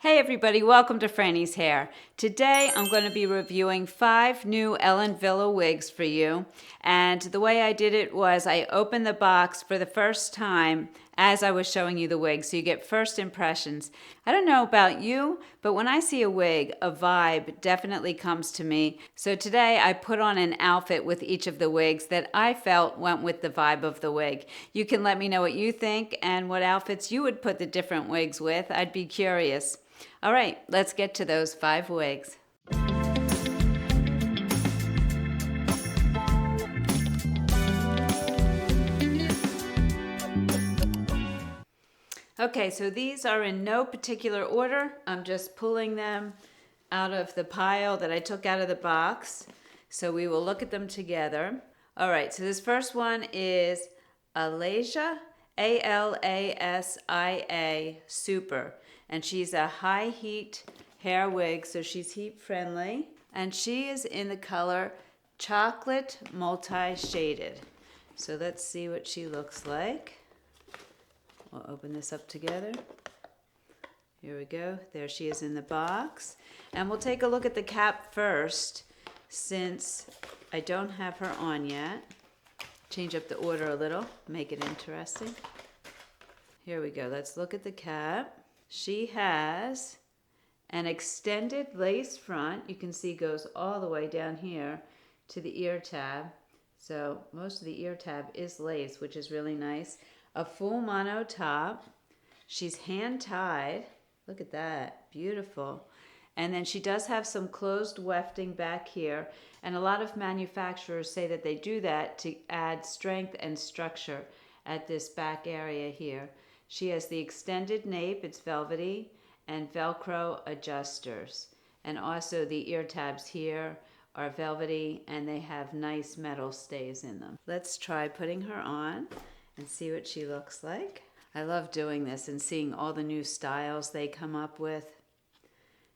Hey everybody, welcome to Frannie's Hair. Today I'm going to be reviewing 5 new Wille wigs for you. And the way I did it was I opened the box for the first time as I was showing you the wig, so you get first impressions. I don't know about you, but when I see a wig, a vibe definitely comes to me. So today I put on an outfit with each of the wigs that I felt went with the vibe of the wig. You can let me know what you think and what outfits you would put the different wigs with. I'd be curious. All right, let's get to those 5 wigs. Okay, so these are in no particular order. I'm just pulling them out of the pile that I took out of the box. So we will look at them together. All right, so this first one is Alasia, A-L-A-S-I-A, Super. And she's a high heat hair wig, so she's heat friendly. And she is in the color Chocolate Multi-Shaded. So let's see what she looks like. We'll open this up together. Here we go. There she is in the box. And we'll take a look at the cap first, since I don't have her on yet. Change up the order a little, make it interesting. Here we go. Let's look at the cap. She has an extended lace front. You can see goes all the way down here to the ear tab. So most of the ear tab is lace, which is really nice. A full mono top. She's hand tied. Look at that. Beautiful. And then she does have some closed wefting back here. And a lot of manufacturers say that they do that to add strength and structure at this back area here. She has the extended nape, it's velvety, and Velcro adjusters. And also the ear tabs here are velvety and they have nice metal stays in them. Let's try putting her on and see what she looks like. I love doing this and seeing all the new styles they come up with.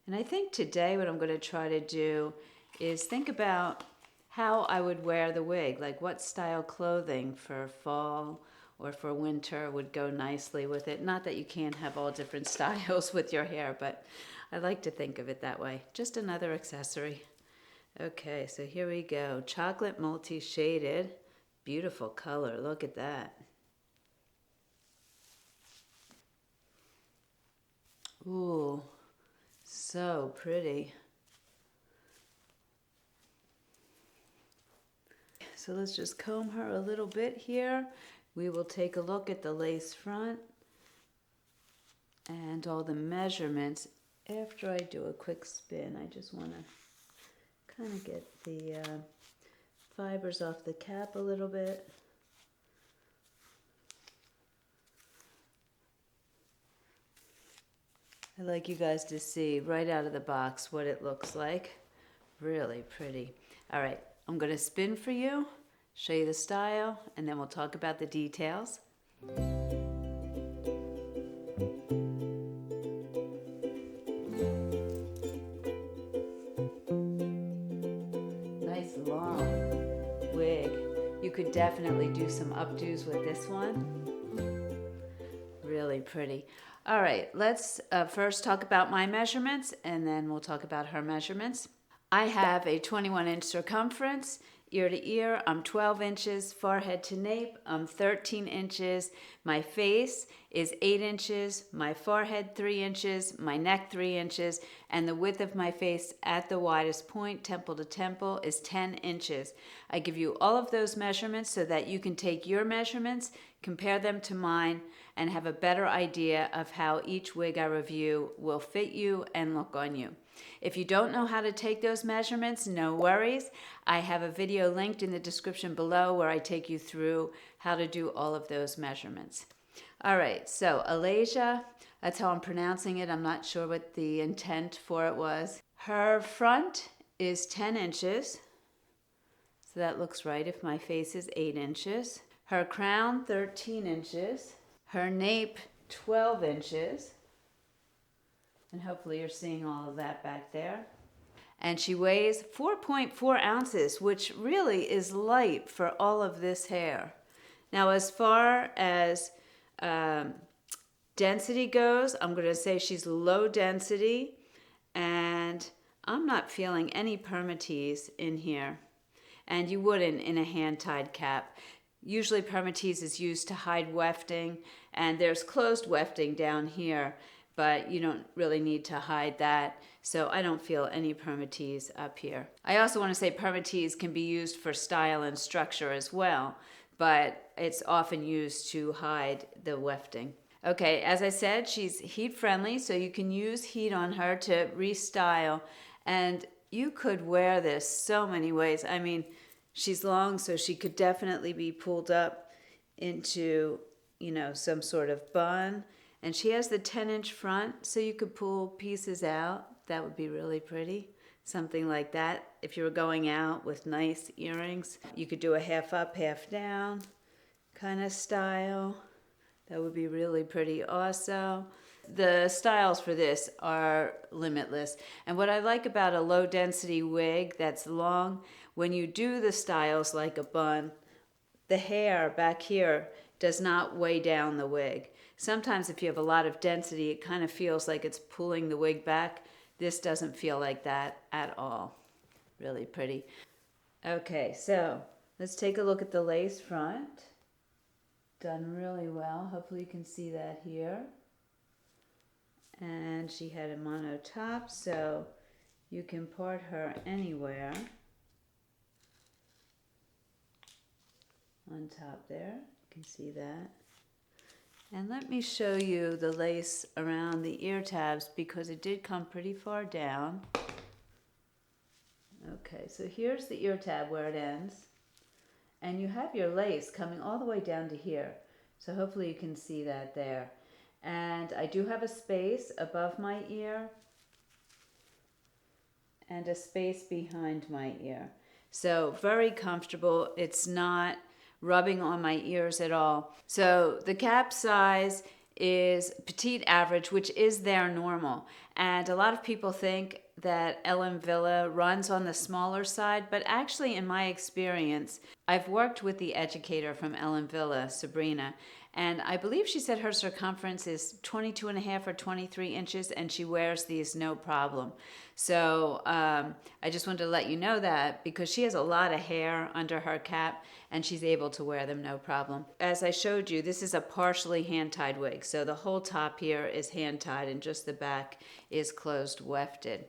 And I think today what I'm going to try to do is think about how I would wear the wig, like what style clothing for fall or for winter would go nicely with it. Not that you can't have all different styles with your hair, but I like to think of it that way. Just another accessory. Okay, so here we go. Chocolate multi-shaded. Beautiful color. Look at that. Ooh, so pretty. So let's just comb her a little bit here. We will take a look at the lace front and all the measurements after I do a quick spin. I just want to kind of get the fibers off the cap a little bit. I'd like you guys to see right out of the box what it looks like. Really pretty. All right, I'm going to spin for you, show you the style, and then we'll talk about the details. Nice long wig. You could definitely do some updos with this one. Really pretty. All right, let's first talk about my measurements, and then we'll talk about her measurements. I have a 21-inch circumference, ear to ear, I'm 12 inches, forehead to nape, I'm 13 inches, my face is 8 inches, my forehead 3 inches, my neck 3 inches, and the width of my face at the widest point, temple to temple, is 10 inches. I give you all of those measurements so that you can take your measurements, compare them to mine, and have a better idea of how each wig I review will fit you and look on you. If you don't know how to take those measurements, no worries. I have a video linked in the description below where I take you through how to do all of those measurements. All right, so Alasia, that's how I'm pronouncing it. I'm not sure what the intent for it was. Her front is 10 inches, so that looks right if my face is 8 inches. Her crown, 13 inches. Her nape, 12 inches. And hopefully you're seeing all of that back there. And she weighs 4.4 ounces, which really is light for all of this hair. Now, as far as density goes, I'm going to say she's low density, and I'm not feeling any permatease in here. And you wouldn't in a hand-tied cap. Usually permatease is used to hide wefting, and there's closed wefting down here, but you don't really need to hide that. So I don't feel any permatease up here. I also want to say permatease can be used for style and structure as well, but it's often used to hide the wefting. Okay, as I said, she's heat friendly, so you can use heat on her to restyle, and you could wear this so many ways. I mean, she's long, so she could definitely be pulled up into, you know, some sort of bun. And she has the 10-inch front, so you could pull pieces out. That would be really pretty. Something like that. If you were going out with nice earrings, you could do a half up, half down kind of style. That would be really pretty also. The styles for this are limitless. And what I like about a low density wig that's long, when you do the styles like a bun, the hair back here does not weigh down the wig. Sometimes if you have a lot of density, it kind of feels like it's pulling the wig back. This doesn't feel like that at all. Really pretty. Okay, so let's take a look at the lace front. Done really well. Hopefully you can see that here. And she had a mono top, so you can part her anywhere. On top there, you can see that. And let me show you the lace around the ear tabs because it did come pretty far down. Okay, so here's the ear tab where it ends. And you have your lace coming all the way down to here. So hopefully you can see that there. And I do have a space above my ear and a space behind my ear. So very comfortable. It's not rubbing on my ears at all. So the cap size is petite average, which is their normal. And a lot of people think that Wille runs on the smaller side, but actually in my experience, I've worked with the educator from Wille, Serena, and I believe she said her circumference is 22.5 or 23 inches, and she wears these no problem. So I just wanted to let you know that because she has a lot of hair under her cap, and she's able to wear them no problem. As I showed you, this is a partially hand-tied wig, so the whole top here is hand-tied, and just the back is closed wefted.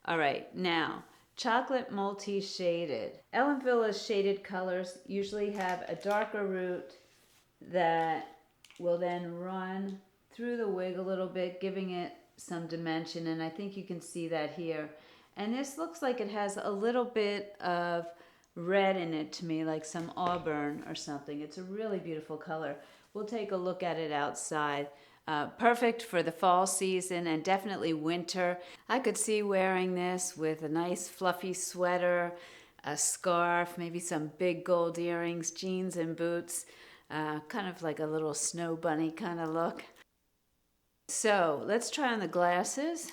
All right, now, chocolate multi-shaded. Wille's shaded colors usually have a darker root that will then run through the wig a little bit, giving it some dimension, and I think you can see that here. And this looks like it has a little bit of red in it to me, like some auburn or something. It's a really beautiful color. We'll take a look at it outside. Perfect for the fall season and definitely winter. I could see wearing this with a nice fluffy sweater, a scarf, maybe some big gold earrings, jeans and boots. Kind of like a little snow bunny kind of look. So let's try on the glasses.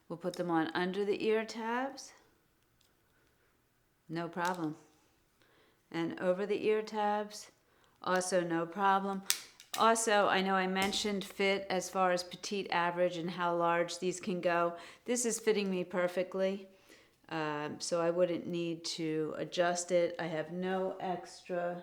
We'll put them on under the ear tabs. No problem. And over the ear tabs, also no problem. Also, I know I mentioned fit as far as petite average and how large these can go. This is fitting me perfectly, so I wouldn't need to adjust it. I have no extra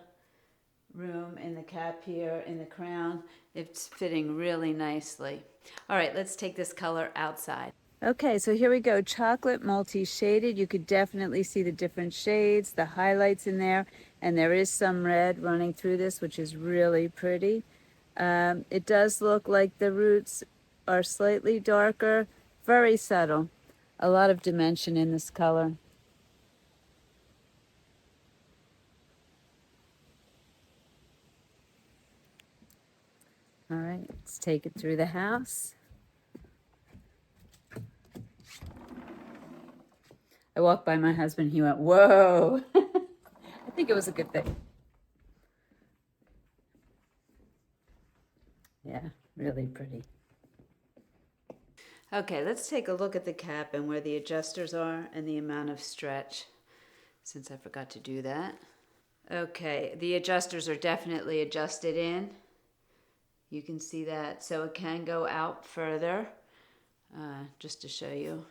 room in the cap here, in the crown. It's fitting really nicely. All right, let's take this color outside. Okay, so here we go, chocolate multi-shaded. You could definitely see the different shades, the highlights in there, and there is some red running through this, which is really pretty. It does look like the roots are slightly darker, very subtle. A lot of dimension in this color. All right, let's take it through the house. I walked by my husband, he went, whoa. I think it was a good thing. Yeah, really pretty. Okay, let's take a look at the cap and where the adjusters are and the amount of stretch, since I forgot to do that. Okay, the adjusters are definitely adjusted in. You can see that. So it can go out further. Just to show you.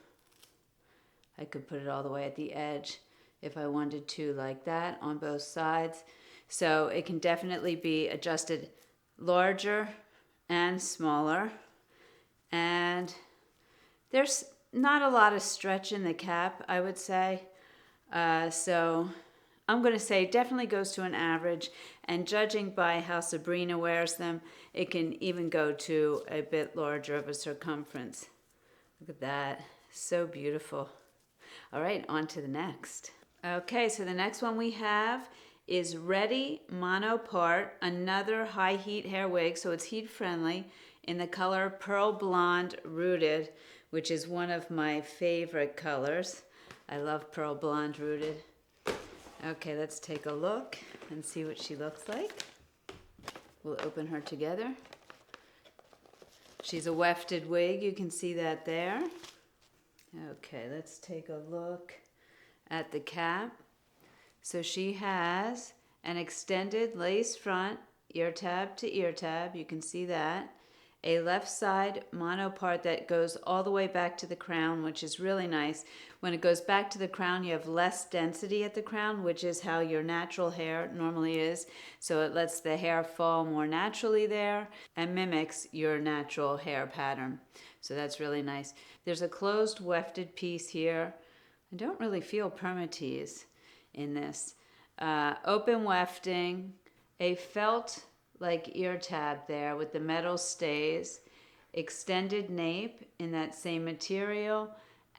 I could put it all the way at the edge if I wanted to, like that, on both sides. So it can definitely be adjusted larger and smaller. And there's not a lot of stretch in the cap, I would say. So I'm going to say definitely goes to an average. And judging by how Serena wears them, it can even go to a bit larger of a circumference. Look at that. So beautiful. All right, on to the next. Okay, so the next one we have is Ready Mono Part, another high heat hair wig, so it's heat friendly, in the color Pearl Blonde Rooted, which is one of my favorite colors. I love Pearl Blonde Rooted. Okay, let's take a look and see what she looks like. We'll open her together. She's a wefted wig, you can see that there. Okay, let's take a look at the cap. So she has an extended lace front, ear tab to ear tab, you can see that. A left side mono part that goes all the way back to the crown, which is really nice. When it goes back to the crown, you have less density at the crown, which is how your natural hair normally is. So it lets the hair fall more naturally there and mimics your natural hair pattern. So that's really nice. There's a closed wefted piece here. I don't really feel permatease in this. Open wefting, a felt like ear tab there with the metal stays, extended nape in that same material,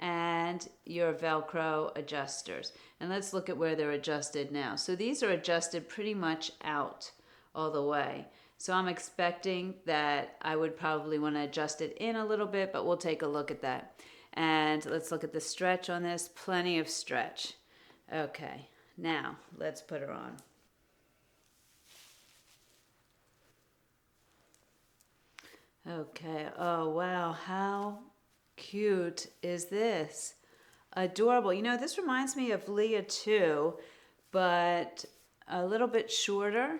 and your Velcro adjusters. And let's look at where they're adjusted now. So these are adjusted pretty much out all the way. So I'm expecting that I would probably want to adjust it in a little bit, but we'll take a look at that. And let's look at the stretch on this. Plenty of stretch. Okay, now let's put her on. Okay, oh wow, how cute is this? Adorable. You know, this reminds me of Leah too, but a little bit shorter.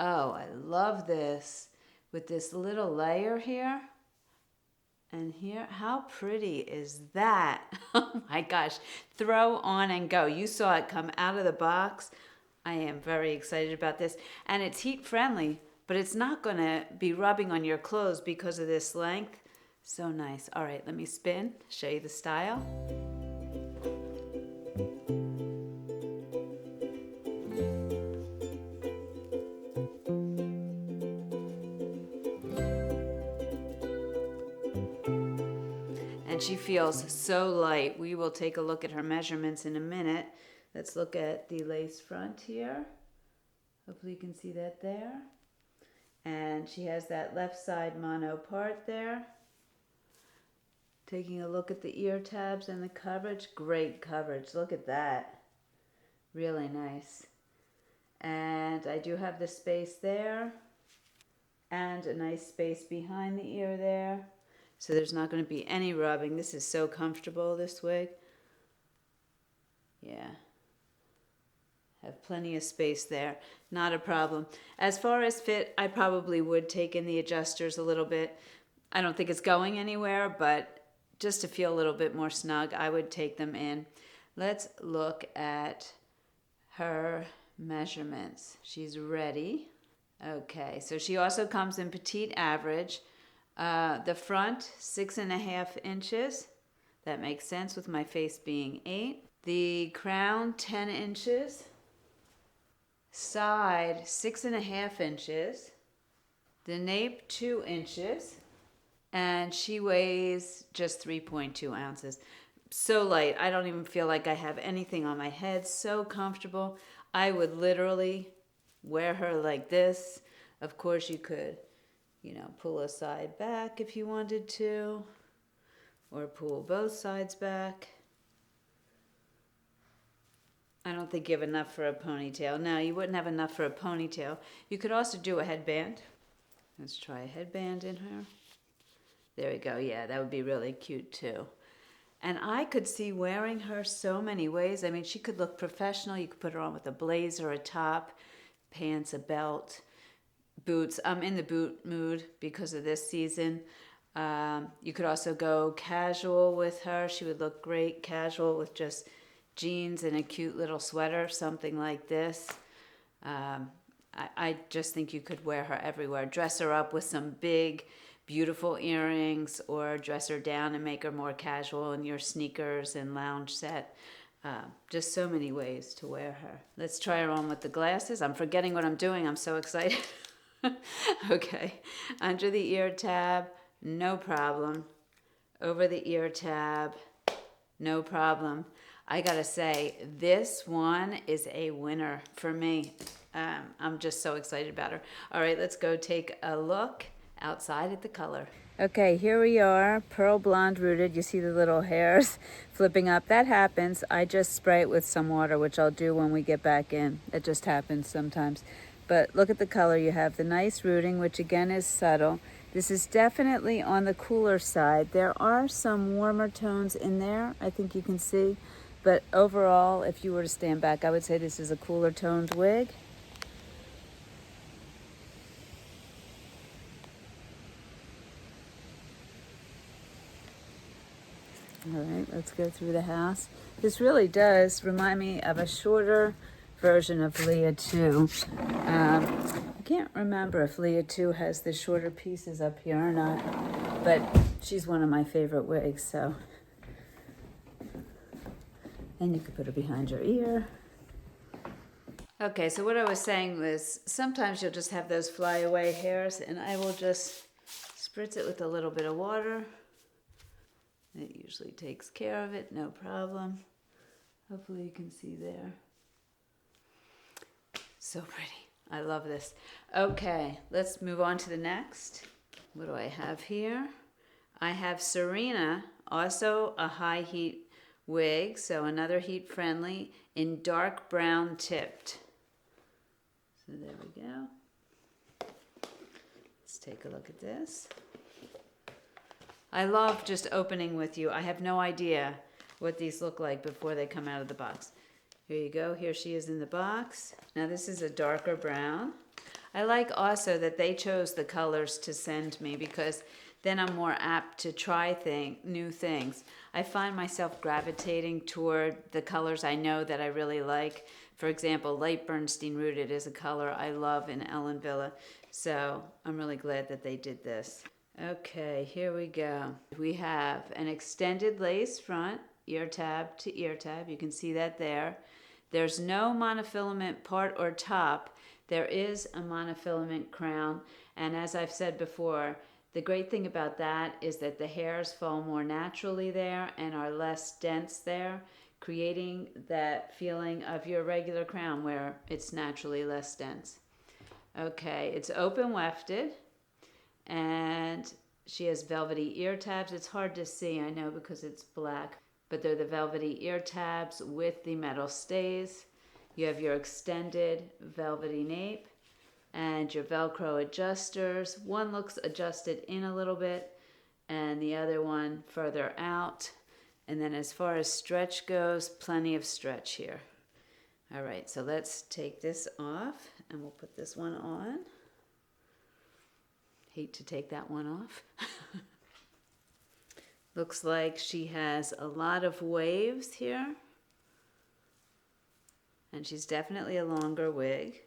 Oh, I love this with this little layer here. And here, how pretty is that? Oh my gosh, throw on and go. You saw it come out of the box. I am very excited about this. And it's heat friendly, but it's not gonna be rubbing on your clothes because of this length. So nice. All right, let me spin, show you the style. And she feels so light. We will take a look at her measurements in a minute. Let's look at the lace front here. Hopefully you can see that there. And she has that left side mono part there. Taking a look at the ear tabs and the coverage. Great coverage. Look at that. Really nice. And I do have the space there. And a nice space behind the ear there. So there's not going to be any rubbing. This is so comfortable, this wig. Yeah. Have plenty of space there. Not a problem. As far as fit, I probably would take in the adjusters a little bit. I don't think it's going anywhere, but just to feel a little bit more snug, I would take them in. Let's look at her measurements. She's ready. Okay, so she also comes in petite average. The front, 6.5 inches. That makes sense with my face being 8. The crown, 10 inches. Side, 6.5 inches. The nape, 2 inches. And she weighs just 3.2 ounces. So light, I don't even feel like I have anything on my head. So comfortable. I would literally wear her like this. Of course you could, you know, pull a side back if you wanted to. Or pull both sides back. I don't think you have enough for a ponytail. No, you wouldn't have enough for a ponytail. You could also do a headband. Let's try a headband in her. There we go. Yeah, that would be really cute too. And I could see wearing her so many ways. I mean, she could look professional. You could put her on with a blazer, a top, pants, a belt. boots. I'm in the boot mood because of this season. You could also go casual with her. She would look great casual with just jeans and a cute little sweater, something like this. I just think you could wear her everywhere. Dress her up with some big, beautiful earrings, or dress her down and make her more casual in your sneakers and lounge set. Just so many ways to wear her. Let's try her on with the glasses. I'm forgetting what I'm doing. I'm so excited. Okay, under the ear tab, no problem. Over the ear tab, no problem. I gotta say, this one is a winner for me. I'm just so excited about her. All right, let's go take a look outside at the color. Okay, here we are, pearl blonde rooted. You see the little hairs flipping up. That happens. I just spray it with some water, which I'll do when we get back in. It just happens sometimes. But look at the color. You have the nice rooting, which again is subtle. This is definitely on the cooler side. There are some warmer tones in there, I think you can see. But overall, if you were to stand back, I would say this is a cooler toned wig. All right, let's go through the house. This really does remind me of a shorter version of Leah 2. I can't remember if Leah 2 has the shorter pieces up here or not, but she's one of my favorite wigs, so. And you could put her behind your ear. Okay, so what I was saying was sometimes you'll just have those flyaway hairs, and I will just spritz it with a little bit of water. It usually takes care of it, no problem. Hopefully you can see there. So pretty. I love this. Okay, let's move on to the next. What do I have here? I have Serena, also a high heat wig, so another heat friendly in dark brown tipped. So there we go. Let's take a look at this. I love just opening with you. I have no idea what these look like before they come out of the box. Here you go. Here she is in the box. Now this is a darker brown. I like also that they chose the colors to send me because then I'm more apt to try new things. I find myself gravitating toward the colors I know that I really like. For example, light Bernstein Rooted is a color I love in Ellen Villa. So I'm really glad that they did this. Okay, here we go. We have an extended lace front, ear tab to ear tab. You can see that there. There's no monofilament part or top. There is a monofilament crown. And as I've said before, the great thing about that is that the hairs fall more naturally there and are less dense there, creating that feeling of your regular crown where it's naturally less dense. Okay, it's open wefted. And she has velvety ear tabs. It's hard to see, I know, because it's black, but they're the velvety ear tabs with the metal stays. You have your extended velvety nape and your Velcro adjusters. One looks adjusted in a little bit and the other one further out. And then as far as stretch goes, plenty of stretch here. All right, so let's take this off and we'll put this one on. Hate to take that one off. Looks like she has a lot of waves here. And she's definitely a longer wig.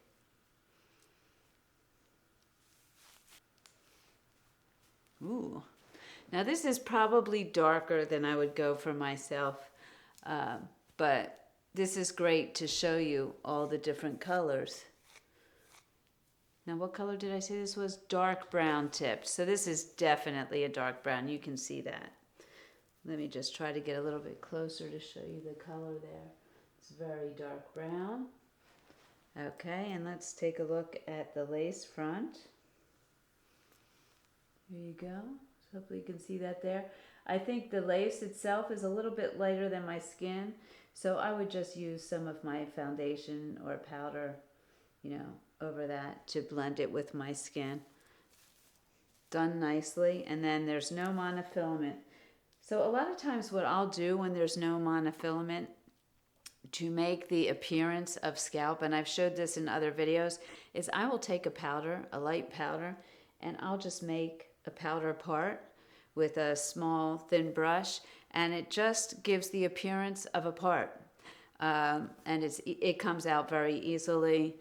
Ooh. Now this is probably darker than I would go for myself. But this is great to show you all the different colors. Now, what color did I say this was? Dark brown tipped. So this is definitely a dark brown. You can see that. Let me just try to get a little bit closer to show you the color there. It's very dark brown. Okay, and let's take a look at the lace front. Here you go. So hopefully you can see that there. I think the lace itself is a little bit lighter than my skin, so I would just use some of my foundation or powder, over that to blend it with my skin. Done nicely. And then there's no monofilament. So a lot of times what I'll do when there's no monofilament to make the appearance of scalp, and I've showed this in other videos, is I will take a powder, a light powder, and I'll just make a powder part with a small thin brush, and it just gives the appearance of a part. And it comes out very easily.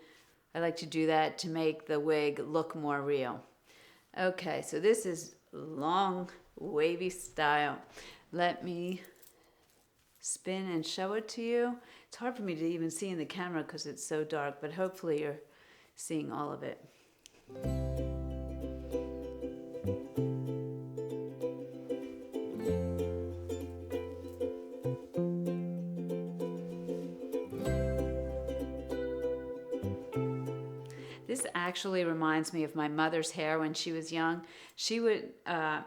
I like to do that to make the wig look more real. Okay, so this is long, wavy style. Let me spin and show it to you. It's hard for me to even see in the camera because it's so dark, but hopefully you're seeing all of it. This actually reminds me of my mother's hair when she was young. She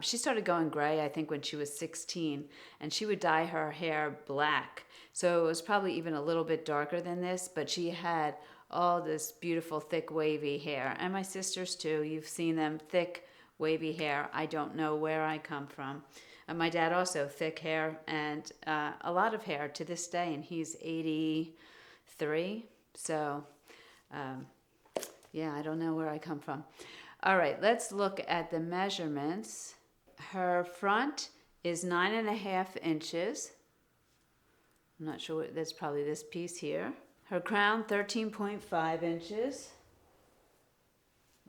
started going gray, I think, when she was 16, and she would dye her hair black. So it was probably even a little bit darker than this, but she had all this beautiful, thick, wavy hair. And my sisters too. You've seen them, thick, wavy hair. I don't know where I come from. And my dad also, thick hair and a lot of hair to this day, and he's 83. So, yeah, I don't know where I come from. All right, let's look at the measurements. Her front is 9.5 inches. I'm not sure, that's probably this piece here. Her crown, 13.5 inches.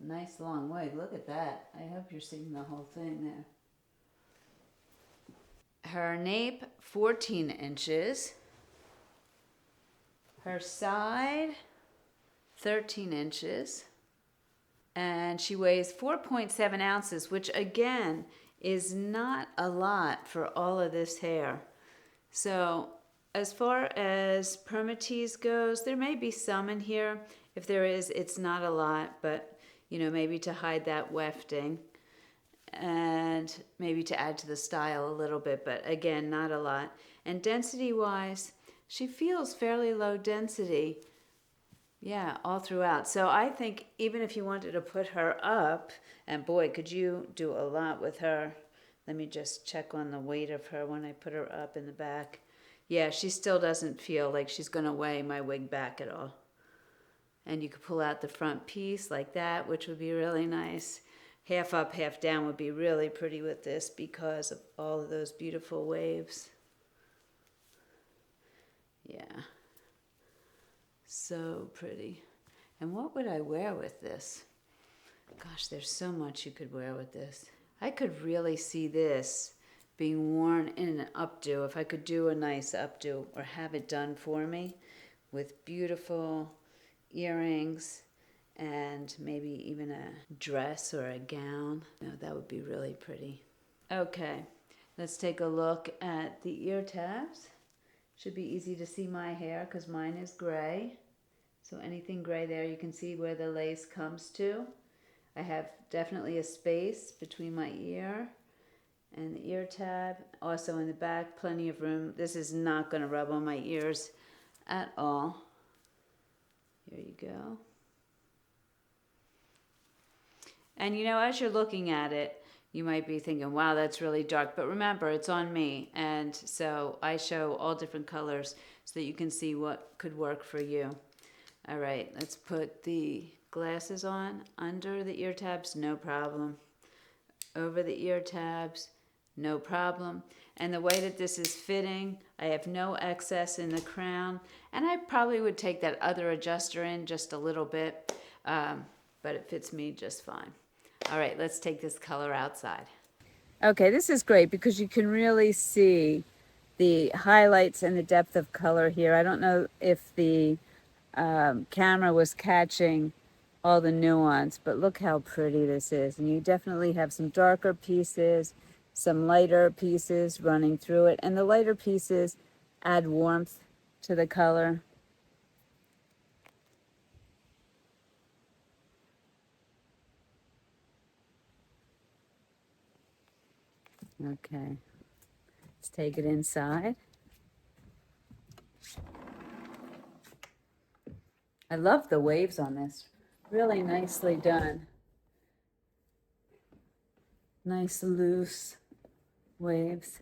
Nice long wig, look at that. I hope you're seeing the whole thing there. Her nape, 14 inches. Her side, 13 inches. And she weighs 4.7 ounces, which again is not a lot for all of this hair. So as far as permatease goes, there may be some in here. If there is, it's not a lot, but you know, maybe to hide that wefting and maybe to add to the style a little bit, but again, not a lot. And density wise, she feels fairly low density. Yeah, all throughout. So I think even if you wanted to put her up, and boy, could you do a lot with her. Let me just check on the weight of her when I put her up in the back. Yeah, she still doesn't feel like she's going to weigh my wig back at all. And you could pull out the front piece like that, which would be really nice. Half up, half down would be really pretty with this because of all of those beautiful waves. Yeah. So pretty. And what would I wear with this? Gosh, there's so much you could wear with this. I could really see this being worn in an updo, if I could do a nice updo or have it done for me with beautiful earrings and maybe even a dress or a gown. You know, that would be really pretty. Okay, let's take a look at the ear tabs. Should be easy to see my hair because mine is gray. So anything gray there, you can see where the lace comes to. I have definitely a space between my ear and the ear tab. Also in the back, plenty of room. This is not going to rub on my ears at all. Here you go. And you know, as you're looking at it, you might be thinking, wow, that's really dark. But remember, it's on me. And so I show all different colors so that you can see what could work for you. All right, let's put the glasses on. Under the ear tabs, no problem. Over the ear tabs, no problem. And the way that this is fitting, I have no excess in the crown. And I probably would take that other adjuster in just a little bit, but it fits me just fine. All right, let's take this color outside. Okay, this is great because you can really see the highlights and the depth of color here. I don't know if the camera was catching all the nuance, but look how pretty this is. And you definitely have some darker pieces, some lighter pieces running through it, and the lighter pieces add warmth to the color. Okay, let's take it inside. I love the waves on this. Really nicely done. Nice loose waves.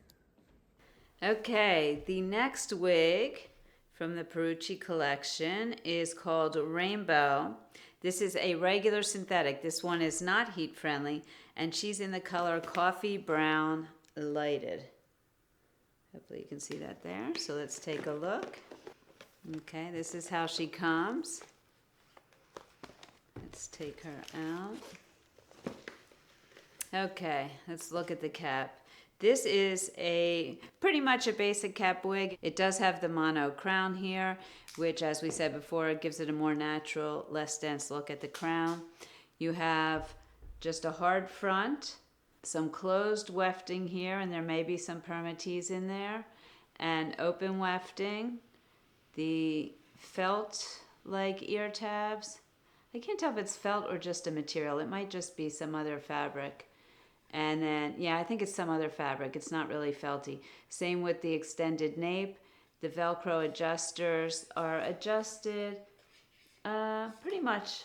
Okay, the next wig from the Perucci collection is called Rainbow. This is a regular synthetic. This one is not heat friendly, and she's in the color Coffee Brown Lighted. Hopefully you can see that there. So let's take a look. Okay, this is how she comes. Let's take her out. Okay, let's look at the cap. This is pretty much a basic cap wig. It does have the mono crown here, which, as we said before, it gives it a more natural, less dense look at the crown. You have just a hard front, some closed wefting here, and there may be some permatease in there, and open wefting. The felt-like ear tabs. I can't tell if it's felt or just a material. It might just be some other fabric. And then, yeah, I think it's some other fabric. It's not really felty. Same with the extended nape. The Velcro adjusters are adjusted pretty much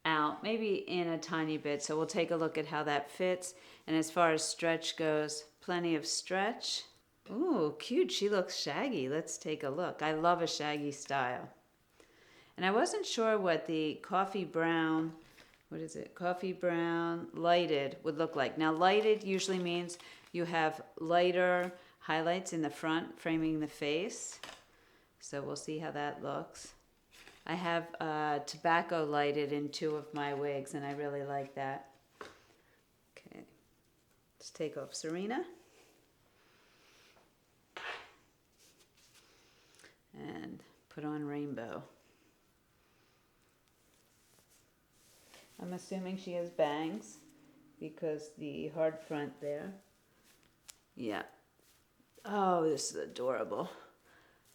out, maybe in a tiny bit. So we'll take a look at how that fits. And as far as stretch goes, plenty of stretch. Ooh, cute. She looks shaggy. Let's take a look. I love a shaggy style. And I wasn't sure what the coffee brown, what is it? Coffee brown lighted would look like. Now, lighted usually means you have lighter highlights in the front, framing the face. So we'll see how that looks. I have tobacco lighted in 2 of my wigs, and I really like that. Okay, let's take off Serena. And put on Rainbow. I'm assuming she has bangs because the hard front there. Yeah. Oh, this is adorable.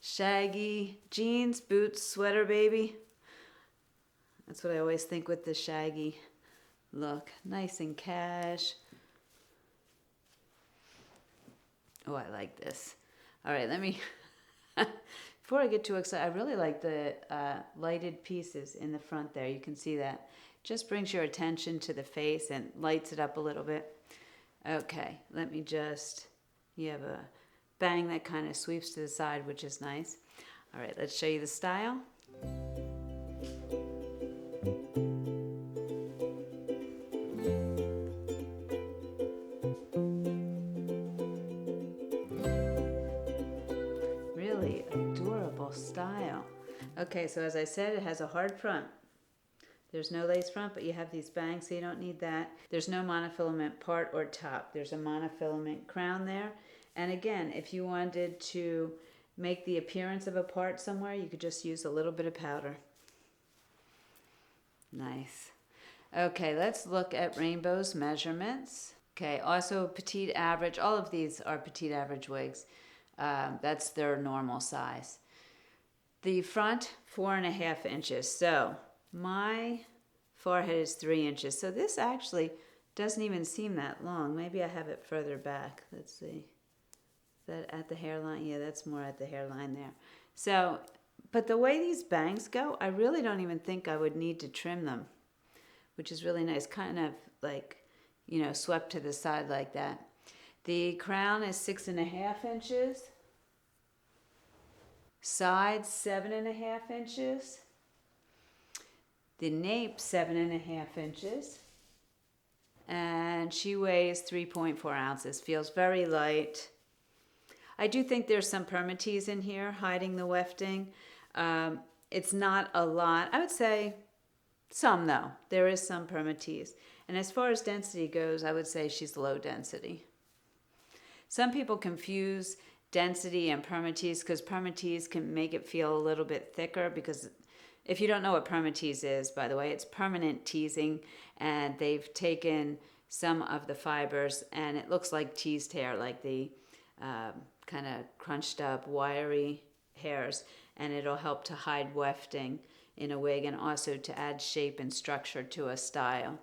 Shaggy jeans, boots, sweater baby. That's what I always think with the shaggy look. Nice and cash. Oh, I like this. All right, let me... Before I get too excited, I really like the lighted pieces in the front there. You can see that. Just brings your attention to the face and lights it up a little bit. Okay, let me just, you have a bang that kind of sweeps to the side, which is nice. All right, let's show you the style. Really adorable style. Okay, so as I said, it has a hard front. There's no lace front, but you have these bangs, so you don't need that. There's no monofilament part or top. There's a monofilament crown there. And again, if you wanted to make the appearance of a part somewhere, you could just use a little bit of powder. Nice. Okay, let's look at Rainbow's measurements. Okay, also petite average. All of these are petite average wigs. That's their normal size. The front, 4.5 inches. So my forehead is 3 inches. So this actually doesn't even seem that long. Maybe I have it further back. Let's see. Is that at the hairline? Yeah, that's more at the hairline there. So, but the way these bangs go, I really don't even think I would need to trim them, which is really nice. Kind of like, you know, swept to the side like that. The crown is 6.5 inches. Sides, 7.5 inches. The nape, 7.5 inches. And she weighs 3.4 ounces. Feels very light. I do think there's some permatease in here hiding the wefting. It's not a lot. I would say some, though. There is some permatease. And as far as density goes, I would say she's low density. Some people confuse density and permatease because permatease can make it feel a little bit thicker, because if you don't know what permatease is, by the way, it's permanent teasing, and they've taken some of the fibers and it looks like teased hair, like the kind of crunched up wiry hairs, and it'll help to hide wefting in a wig and also to add shape and structure to a style.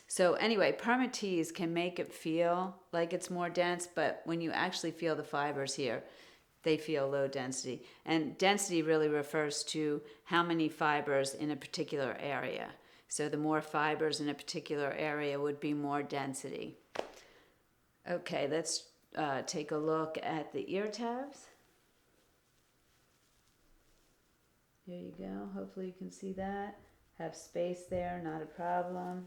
So anyway, permatease can make it feel like it's more dense, but when you actually feel the fibers here, they feel low density. And density really refers to how many fibers in a particular area. So the more fibers in a particular area would be more density. Okay, let's take a look at the ear tabs. Here you go. Hopefully you can see that. Have space there, not a problem.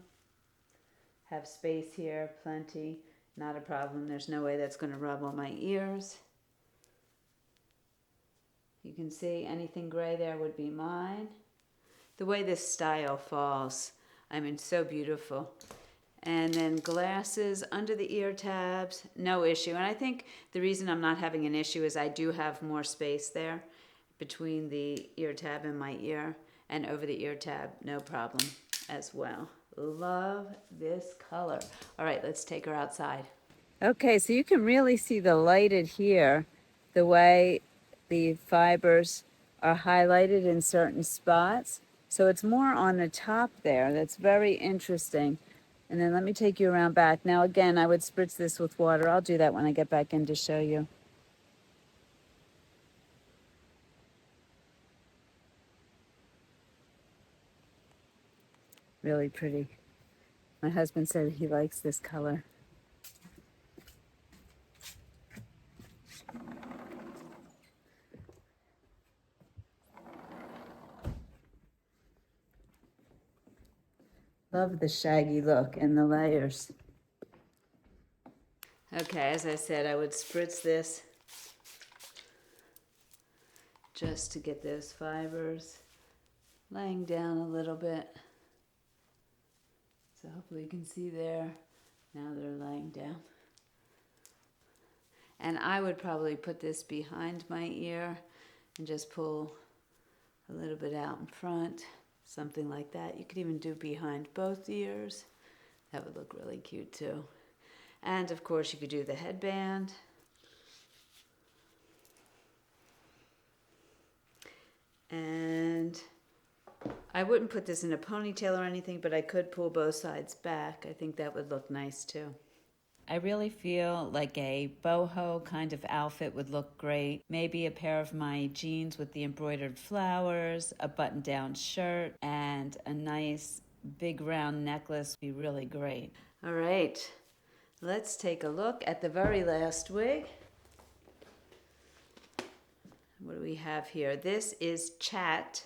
Have space here, plenty, not a problem. There's no way that's going to rub on my ears. You can see anything gray there would be mine. The way this style falls, I mean, so beautiful. And then glasses under the ear tabs, no issue. And I think the reason I'm not having an issue is I do have more space there between the ear tab and my ear, and over the ear tab, no problem as well. Love this color. All right, let's take her outside. Okay, so you can really see the lighted here, the way the fibers are highlighted in certain spots. So it's more on the top there. That's very interesting. And then let me take you around back. Now again, I would spritz this with water. I'll do that when I get back in to show you. Really pretty. My husband said he likes this color. Love the shaggy look and the layers. Okay, as I said, I would spritz this just to get those fibers laying down a little bit. So hopefully you can see there. Now they're laying down. And I would probably put this behind my ear and just pull a little bit out in front. Something like that. You could even do behind both ears. That would look really cute too. And of course you could do the headband. And I wouldn't put this in a ponytail or anything, but I could pull both sides back. I think that would look nice too. I really feel like a boho kind of outfit would look great. Maybe a pair of my jeans with the embroidered flowers, a button-down shirt, and a nice big round necklace would be really great. All right, let's take a look at the very last wig. What do we have here? This is Chat,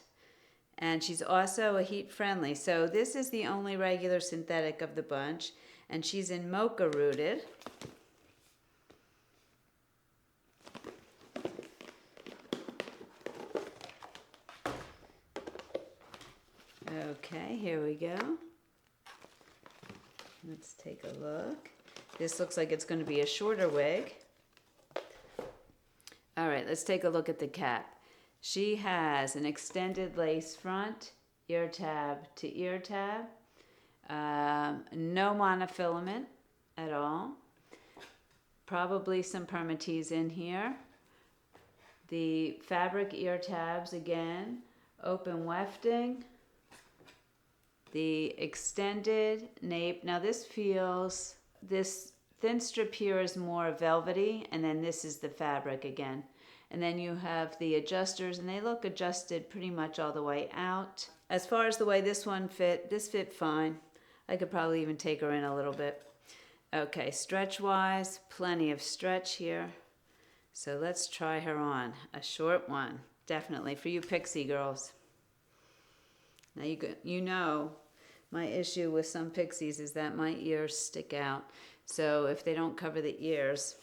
and she's also a heat friendly. So this is the only regular synthetic of the bunch. And she's in mocha rooted. Okay, here we go. Let's take a look. This looks like it's going to be a shorter wig. All right, let's take a look at the cap. She has an extended lace front, ear tab to ear tab. No monofilament at all. Probably some permatease in here. The fabric ear tabs again, open wefting. The extended nape. Now this thin strip here is more velvety, and then this is the fabric again. And then you have the adjusters, and they look adjusted pretty much all the way out. As far as the way this one fit, this fit fine. I could probably even take her in a little bit. Okay, stretch-wise, plenty of stretch here. So let's try her on. A short one, definitely, for you pixie girls. Now you know my issue with some pixies is that my ears stick out. So if they don't cover the ears,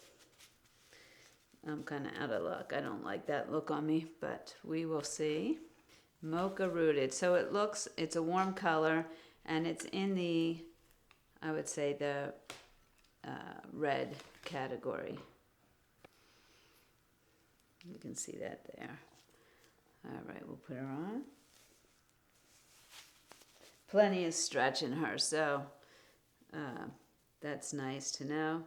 I'm kind of out of luck. I don't like that look on me, but we will see. Mocha rooted. So it's a warm color. And it's in the, I would say, the red category. You can see that there. All right, we'll put her on. Plenty of stretch in her, so that's nice to know.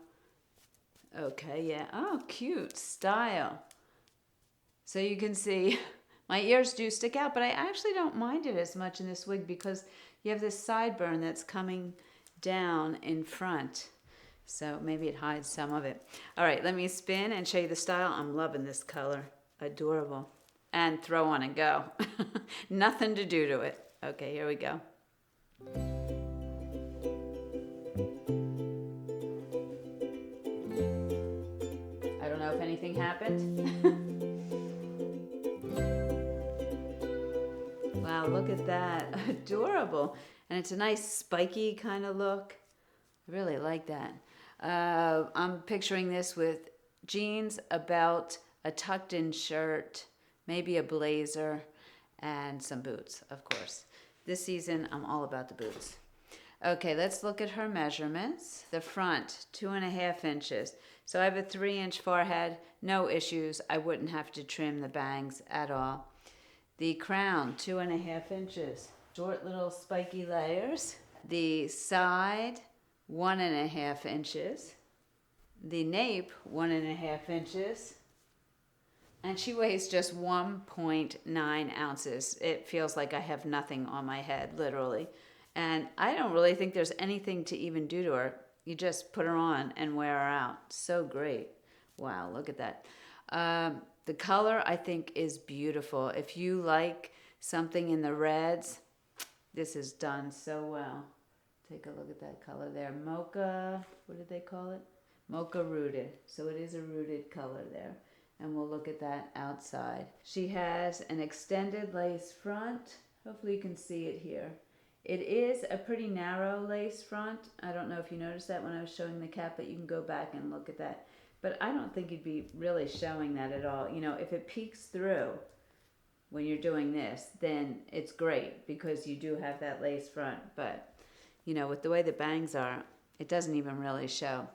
Okay, yeah. Oh, cute style. So you can see my ears do stick out, but I actually don't mind it as much in this wig because you have this sideburn that's coming down in front. So maybe it hides some of it. All right, let me spin and show you the style. I'm loving this color. Adorable. And throw on and go. Nothing to do to it. Okay, here we go. I don't know if anything happened. Wow, look at that. Adorable. And it's a nice spiky kind of look. I really like that. I'm picturing this with jeans, a belt, a tucked in shirt, maybe a blazer, and some boots, of course. This season, I'm all about the boots. Okay, let's look at her measurements. The front, 2.5 inches. So I have a 3-inch forehead, no issues. I wouldn't have to trim the bangs at all. The crown, 2.5 inches. Short little spiky layers. The side, 1.5 inches. The nape, 1.5 inches. And she weighs just 1.9 ounces. It feels like I have nothing on my head, literally. And I don't really think there's anything to even do to her. You just put her on and wear her out. So great. Wow, look at that. The color, I think, is beautiful. If you like something in the reds, this is done so well. Take a look at that color there. Mocha, what did they call it? Mocha rooted. So it is a rooted color there. And we'll look at that outside. She has an extended lace front. Hopefully you can see it here. It is a pretty narrow lace front. I don't know if you noticed that when I was showing the cap, but you can go back and look at that. But I don't think you'd be really showing that at all. You know, if it peeks through when you're doing this, then it's great because you do have that lace front. But, you know, with the way the bangs are, it doesn't even really show.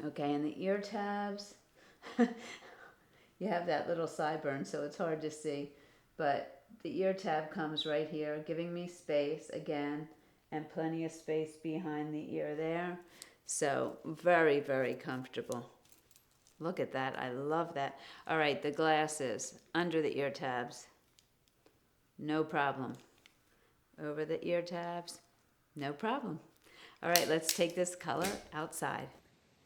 Okay, and the ear tabs, you have that little sideburn, so it's hard to see. But the ear tab comes right here, giving me space again, and plenty of space behind the ear there. So very, very comfortable. Look at that. I love that. All right, the glasses under the ear tabs. No problem. Over the ear tabs. No problem. All right, let's take this color outside.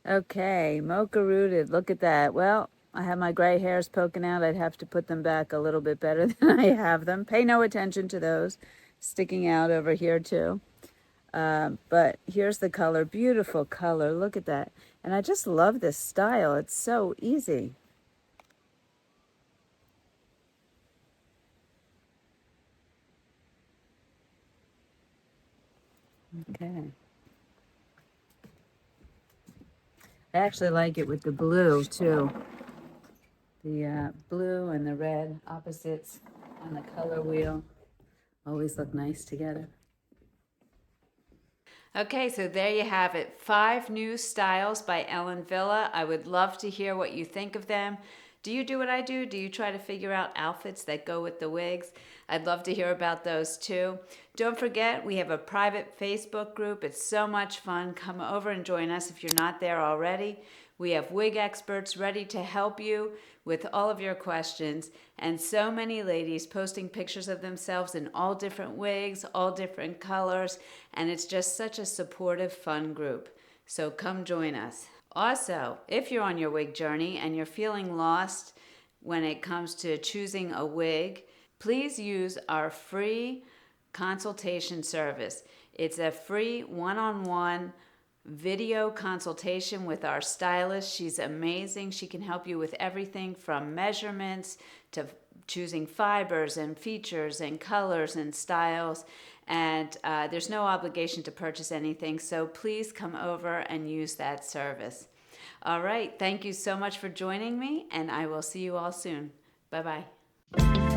Okay, mocha rooted. Look at that. Well, I have my gray hairs poking out. I'd have to put them back a little bit better than I have them. Pay no attention to those sticking out over here too. But here's the color. Beautiful color. Look at that. And I just love this style. It's so easy. Okay. I actually like it with the blue too. The blue and the red opposites on the color wheel always look nice together. Okay, so there you have it. 5 new styles by Ellen Wille. I would love to hear what you think of them. Do you do what I do? Do you try to figure out outfits that go with the wigs? I'd love to hear about those too. Don't forget, we have a private Facebook group. It's so much fun. Come over and join us if you're not there already. We have wig experts ready to help you with all of your questions, and so many ladies posting pictures of themselves in all different wigs, all different colors, and it's just such a supportive, fun group. So come join us. Also, if you're on your wig journey and you're feeling lost when it comes to choosing a wig, please use our free consultation service. It's a free one-on-one video consultation with our stylist. She's amazing. She can help you with everything from measurements to choosing fibers and features and colors and styles. And there's no obligation to purchase anything, so please come over and use that service. All right, thank you so much for joining me, and I will see you all soon. Bye-bye.